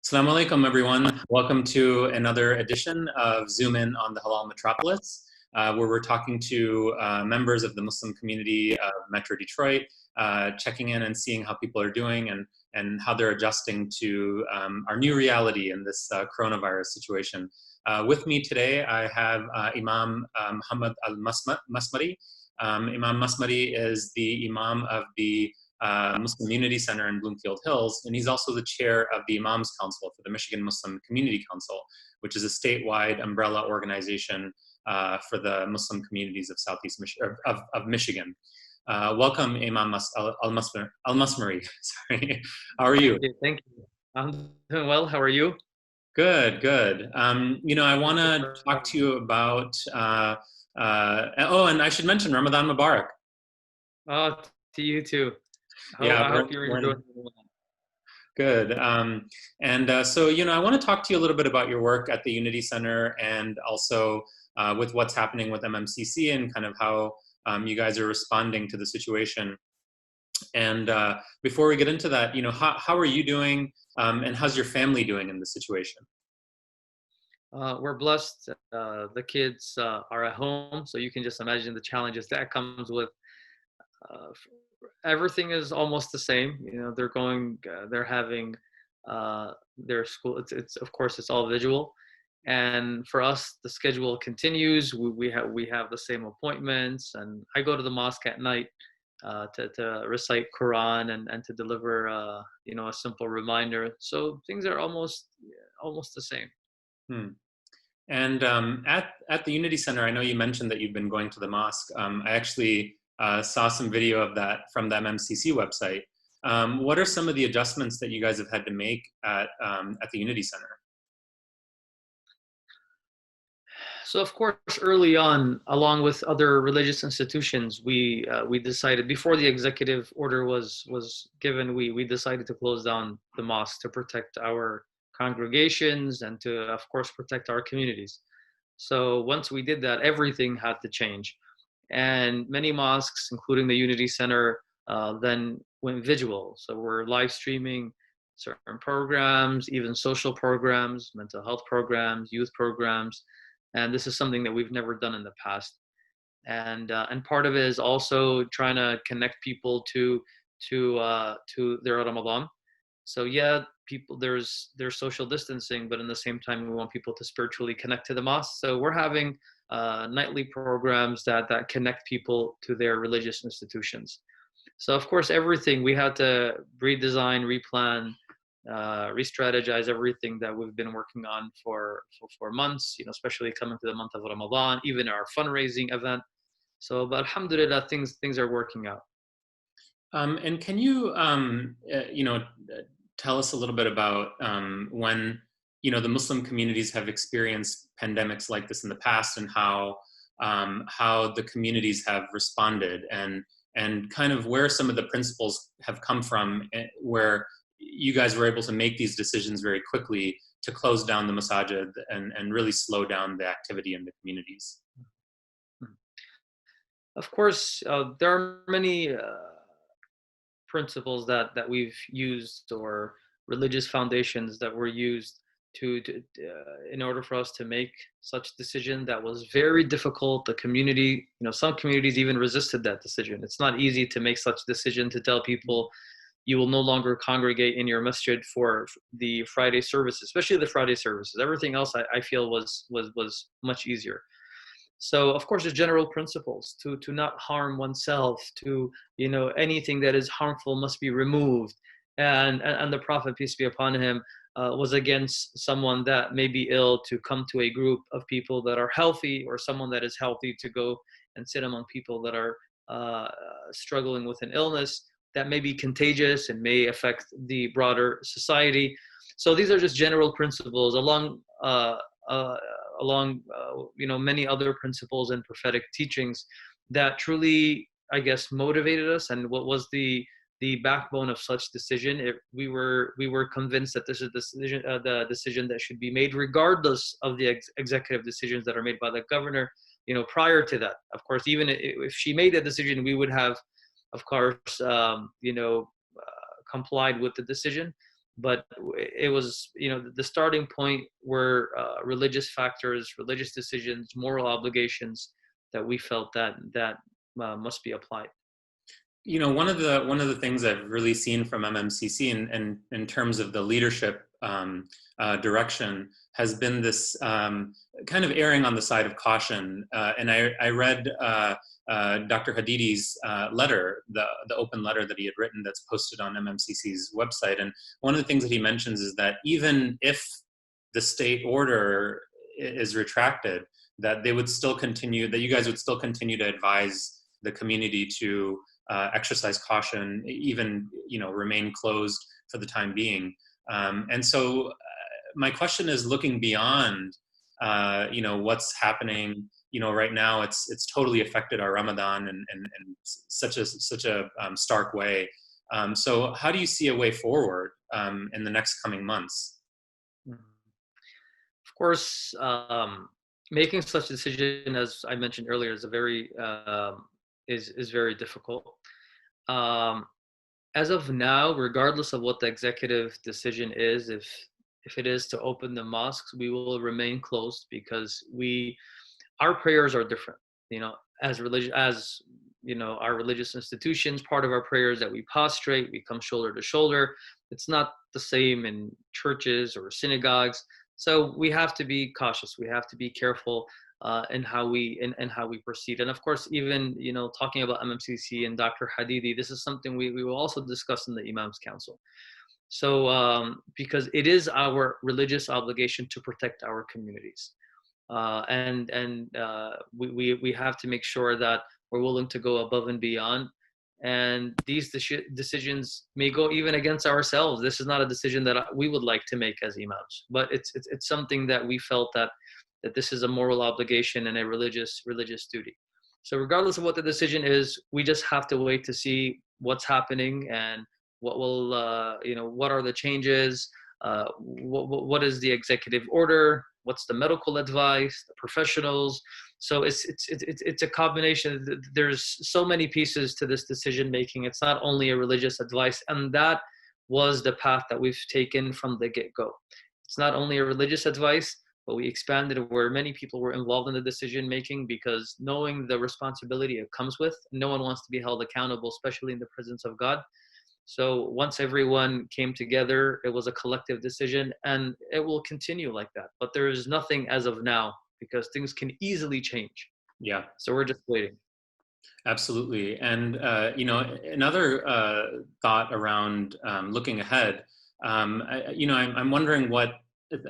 Assalamu alaikum, everyone. Welcome to another edition of Zoom In on the Halal Metropolis, where we're talking to members of the Muslim community of Metro Detroit, checking in and seeing how people are doing and how they're adjusting to our new reality in this coronavirus situation. With me today, I have Imam Mohamed Almasmari. Imam Almasmari is the Imam of the Muslim Unity Center in Bloomfield Hills, and he's also the chair of the Imams Council for the Michigan Muslim Community Council, which is a statewide umbrella organization for the Muslim communities of Southeast Michigan. Welcome, Imam Almasmari. Sorry, how are you? Thank you. I'm doing well. How are you? Good, good. I want to talk to you about. And I should mention Ramadan Mubarak. Oh, to you too. Yeah, I hope you're doing well. Good. So, I want to talk to you a little bit about your work at the Unity Center and also with what's happening with MMCC and kind of how you guys are responding to the situation. And before we get into that, how are you doing and how's your family doing in this situation? We're blessed. The kids are at home, so you can just imagine the challenges that comes with. Everything is almost the same. They're having their school. It's of course it's all visual, and for us the schedule continues. We have the same appointments, and I go to the mosque at night to recite Quran and to deliver a simple reminder. So things are almost the same. And at the Unity Center, I know you mentioned that you've been going to the mosque. I actually saw some video of that from the MMCC website. What are some of the adjustments that you guys have had to make at the Unity Center? So of course, early on, along with other religious institutions, we decided before the executive order was given, we decided to close down the mosque to protect our congregations and to, of course, protect our communities. So once we did that, everything had to change. And many mosques, including the Unity Center, then went visual. So we're live streaming certain programs, even social programs, mental health programs, youth programs. And this is something that we've never done in the past. And part of it is also trying to connect people to their Ramadan. So yeah, there's social distancing, but in the same time, we want people to spiritually connect to the mosque. So we're having nightly programs that connect people to their religious institutions. So of course, everything we had to redesign, replan, re-strategize everything that we've been working on for months, especially coming to the month of Ramadan, even our fundraising event. So, but alhamdulillah, things are working out. And can you, tell us a little bit about when, the Muslim communities have experienced pandemics like this in the past and how the communities have responded and kind of where some of the principles have come from where you guys were able to make these decisions very quickly to close down the masajid and really slow down the activity in the communities. Of course, there are many principles that we've used or religious foundations that were used to in order for us to make such decision that was very difficult. The community, some communities even resisted that decision. It's not easy to make such decision to tell people you will no longer congregate in your masjid for the Friday services, especially the Friday services. Everything else I feel was much easier. So of course, the general principles to not harm oneself, to anything that is harmful must be removed, and the Prophet, peace be upon him, was against someone that may be ill to come to a group of people that are healthy, or someone that is healthy to go and sit among people that are struggling with an illness that may be contagious and may affect the broader society. So these are just general principles along many other principles and prophetic teachings that truly, I guess, motivated us. And what was the backbone of such decision? We were convinced that this is the decision that should be made regardless of the executive decisions that are made by the governor. Prior to that, of course, even if she made that decision, we would have, of course, complied with the decision. but it was, the starting point were religious factors, religious decisions, moral obligations that we felt that must be applied. One of the things I've really seen from MMCC in terms of the leadership direction has been this kind of erring on the side of caution. And I read Dr. Hadidi's letter, the open letter that he had written that's posted on MMCC's website. And one of the things that he mentions is that even if the state order is retracted, that they would still continue, that you guys would still continue to advise the community to exercise caution, even remain closed for the time being. And so my question is, looking beyond what's happening right now, it's totally affected our Ramadan in such a stark way. So how do you see a way forward in the next coming months? Of course, making such a decision, as I mentioned earlier, is very difficult. As of now, regardless of what the executive decision is, if it is to open the mosques, we will remain closed because our prayers are different. As our religious institutions, part of our prayers that we prostrate, we come shoulder to shoulder. It's not the same in churches or synagogues. So we have to be cautious. We have to be careful in how we proceed. And of course, even talking about MMCC and Dr. Hadidi, this is something we will also discuss in the Imams Council. So because it is our religious obligation to protect our communities, and we have to make sure that we're willing to go above and beyond. And these decisions may go even against ourselves. This is not a decision that we would like to make as imams, but it's something that we felt that this is a moral obligation and a religious duty. So regardless of what the decision is, we just have to wait to see what's happening and what will what are the changes, what is the executive order, what's the medical advice, the professionals. So it's a combination. There's so many pieces to this decision making. It's not only a religious advice, and that was the path that we've taken from the get-go. It's not only a religious advice, but we expanded where many people were involved in the decision making, because knowing the responsibility it comes with, no one wants to be held accountable, especially in the presence of God. So once everyone came together, it was a collective decision, and it will continue like that. But there is nothing as of now, because things can easily change. Yeah. So we're just waiting. Absolutely. And, another thought around looking ahead, I'm wondering what,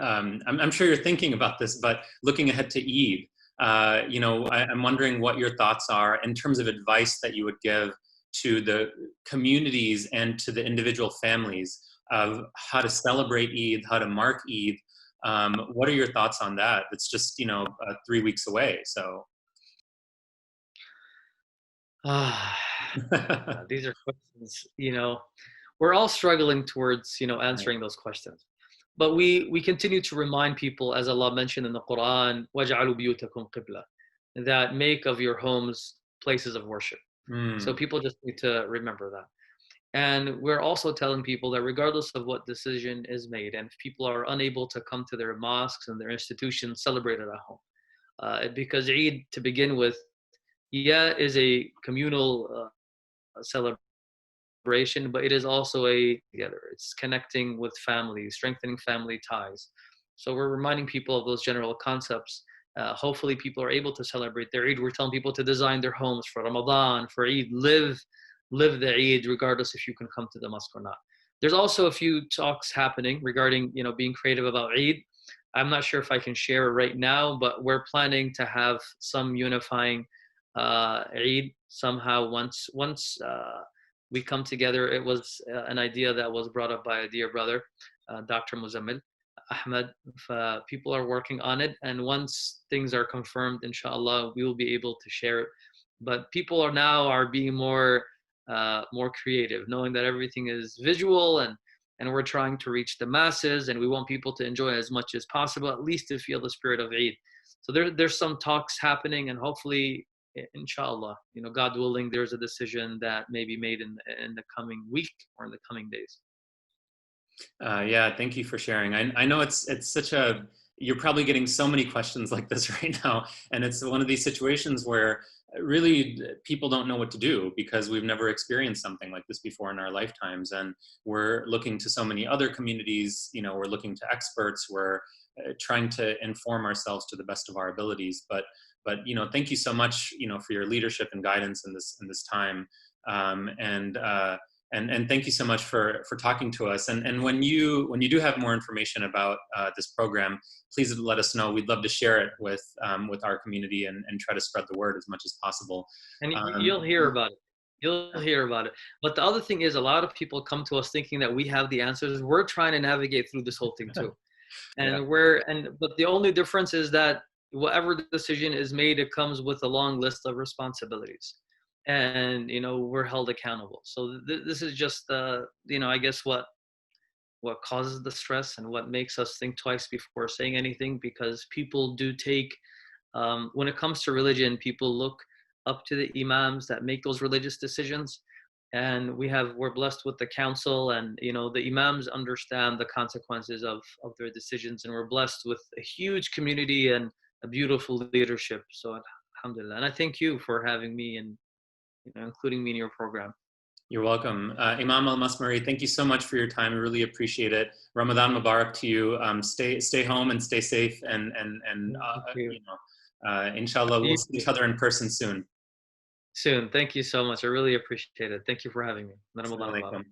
I'm sure you're thinking about this, but looking ahead to Eid, I'm wondering what your thoughts are in terms of advice that you would give to the communities and to the individual families of how to celebrate Eid, how to mark Eid. What are your thoughts on that? It's just, 3 weeks away. So. These are questions, we're all struggling towards, answering those questions. But we continue to remind people, as Allah mentioned in the Quran, وَجْعَلُوا بِيُوتَكُمْ قِبْلَةً, that make of your homes places of worship. So people just need to remember that. And we're also telling people that regardless of what decision is made, and if people are unable to come to their mosques and their institutions, celebrate it at home. Because Eid, to begin with, is a communal celebration, but it is also together. It's connecting with family, strengthening family ties. So we're reminding people of those general concepts. Hopefully people are able to celebrate their Eid. We're telling people to design their homes for Ramadan, for Eid, live the Eid regardless if you can come to the mosque or not. There's also a few talks happening regarding, being creative about Eid. I'm not sure if I can share right now, but we're planning to have some unifying Eid somehow once we come together. It was an idea that was brought up by a dear brother, Dr. Muzammil Ahmed. People are working on it, and once things are confirmed, inshallah, we will be able to share it. But people are being more creative, knowing that everything is visual, and we're trying to reach the masses, and we want people to enjoy as much as possible, at least to feel the spirit of Eid. So there's some talks happening, and hopefully, inshallah, God willing, there's a decision that may be made in the coming week or in the coming days. Yeah, thank you for sharing. I know it's such a, you're probably getting so many questions like this right now, and it's one of these situations where really people don't know what to do because we've never experienced something like this before in our lifetimes, and we're looking to so many other communities. You know, we're looking to experts. We're trying to inform ourselves to the best of our abilities. But you know, thank you so much, you know, for your leadership and guidance in this time. And thank you so much for talking to us. And when you do have more information about this program, please let us know. We'd love to share it with our community and try to spread the word as much as possible. And you'll hear about it. You'll hear about it. But the other thing is, a lot of people come to us thinking that we have the answers. We're trying to navigate through this whole thing too. Yeah. But the only difference is that whatever the decision is made, it comes with a long list of responsibilities, and you know, we're held accountable. So this is just you know, I guess what causes the stress and what makes us think twice before saying anything, because people do take when it comes to religion, people look up to the imams that make those religious decisions, and we're blessed with the council, and you know, the imams understand the consequences of their decisions, and we're blessed with a huge community and a beautiful leadership. So alhamdulillah, and I thank you for having me and, you know, including me in your program. You're welcome. Imam Almasmari, thank you so much for your time. I really appreciate it. Ramadan Mubarak to you. Stay home and stay safe, and you know, inshallah, we'll see each other in person soon. Soon. Thank you so much. I really appreciate it. Thank you for having me. Ramadan Mubarak.